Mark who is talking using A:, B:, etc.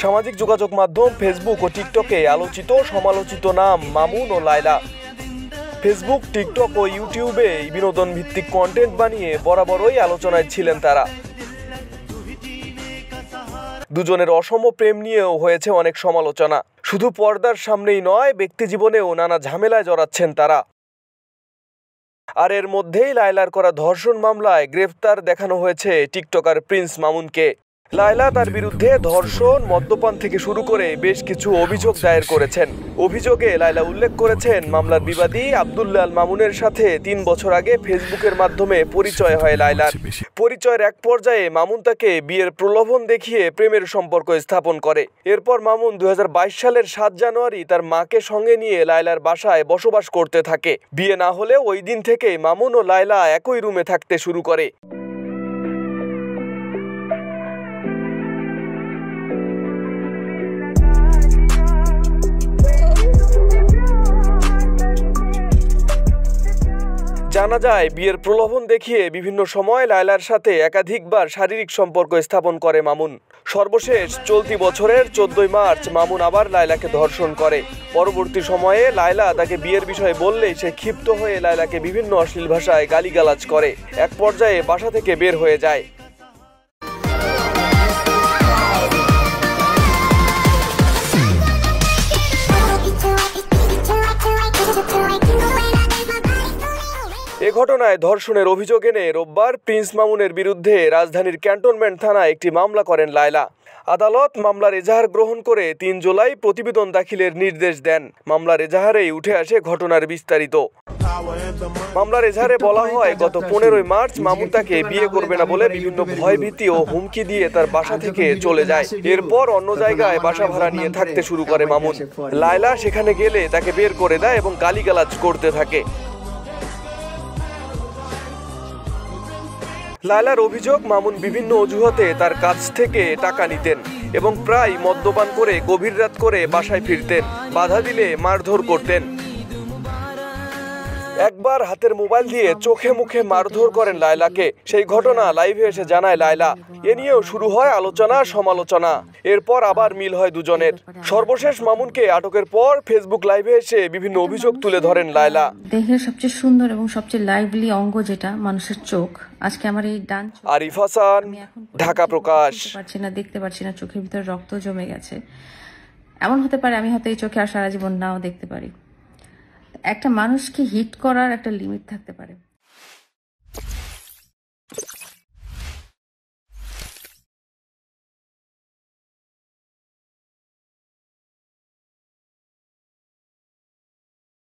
A: সামাজিক যোগাযোগ মাধ্যম ফেসবুক ও টিকটকে আলোচিত সমালোচিত নাম মামুন ও লায়লা। ফেসবুক, টিকটক ও ইউটিউবে বিনোদন ভিত্তিক কন্টেন্ট বানিয়ে বরাবরই আলোচনায় ছিলেন তারা। দুজনের অসম প্রেম নিয়েও হয়েছে অনেক সমালোচনা। শুধু পর্দার সামনেই নয়, ব্যক্তি জীবনেও নানা ঝামেলায় জড়াচ্ছেন তারা। আর এর মধ্যেই লায়লার করা ধর্ষণ মামলায় গ্রেফতার দেখানো হয়েছে টিকটকার প্রিন্স মামুনকে। লায়লা তার বিরুদ্ধে ধর্ষণ, মদ্যপান থেকে শুরু করে বেশ কিছু অভিযোগ দায়ের করেছেন। অভিযোগে লায়লা উল্লেখ করেছেন, মামলার বিবাদী আব্দুল্লাহ আল মামুনের সাথে ৩ বছর আগে ফেসবুকের মাধ্যমে পরিচয় হয় লায়লার। পরিচয়ের এক পর্যায়ে মামুন তাকে বিয়ের প্রলোভন দেখিয়ে প্রেমের সম্পর্ক স্থাপন করে। এরপর মামুন ২০২২ সালের ৭ জানুয়ারি তার মাকে সঙ্গে নিয়ে লায়লার বাসায় বসবাস করতে থাকে। বিয়ে না হলেও ওই দিন থেকে মামুন ও লায়লা একই রুমে থাকতে শুরু করে। জানা যায়, বিয়ের প্রলোভন দেখিয়ে বিভিন্ন সময় লায়লার সাথে একাধিকবার শারীরিক সম্পর্ক স্থাপন করে মামুন। সর্বশেষ চলতি বছরের ১৪ মার্চ মামুন আবার লায়লাকে ধর্ষণ করে। পরবর্তী সময়ে লায়লা তাকে বিয়ের বিষয়ে বললেই সে ক্ষিপ্ত হয়ে লায়লাকে বিভিন্ন অশ্লীল ভাষায় গালিগালাজ করে। এক পর্যায়ে বাসা থেকে বের হয়ে যায়। এ ঘটনায় ধর্ষণের অভিযোগ এনে রোববার প্রিন্স মামুনের বিরুদ্ধে রাজধানীর ক্যান্টনমেন্ট থানায় একটি মামলা করেন লায়লা। আদালত মামলার এজাহার গ্রহণ করে ৩ জুলাই প্রতিবেদন দাখিলের নির্দেশ দেন। মামলার এজাহারেই উঠে আসে ঘটনার বিস্তারিত। মামলার এজাহারে বলা হয়, গত ১৫ মার্চ মামুন তাকে বিয়ে করবে না বলে বিভিন্ন ভয়ভীতি ও হুমকি দিয়ে তার বাসা থেকে চলে যায়। এরপর অন্য জায়গায় বাসা ভাড়া নিয়ে থাকতে শুরু করে মামুন। লায়লা সেখানে গেলে তাকে বের করে দেয় এবং গালিগালাজ করতে থাকে। লায়লার অভিযোগ, মামুন বিভিন্ন অজুহাতে তার কাছ থেকে টাকা নিতেন এবং প্রায় মদ্যপান করে গভীর রাত করে বাসায় ফিরতেন। বাধা দিলে মারধর করতেন। একবার হাতের মোবাইল দিয়ে চোখে মুখে মারধর করেন লায়লাকে। সেই ঘটনা লাইভে এসে জানায় লায়লা। এ নিয়েও শুরু হয় আলোচনা সমালোচনা। এরপর আবার মিল হয় দুজনের। সর্বশেষ মামুনকে আটকের পর ফেসবুক লাইভে এসে বিভিন্ন অভিযোগ তুলে ধরেন লায়লা।
B: দেহের সবচেয়ে সুন্দর এবং সবচেয়ে লাইভলি অঙ্গ যেটা মানুষের চোখ, আজকে আমার এই ডান চোখ।
A: আরিফ হাসান, ঢাকা প্রকাশ।
B: দেখতে পাচ্ছি না, চোখের ভিতর রক্ত জমে গেছে। এমন হতে পারে আমি হয়তো এই চোখে আর সারা জীবন নাও দেখতে পারি। একটা মানুষকে হিট করার একটা লিমিট থাকতে পারে।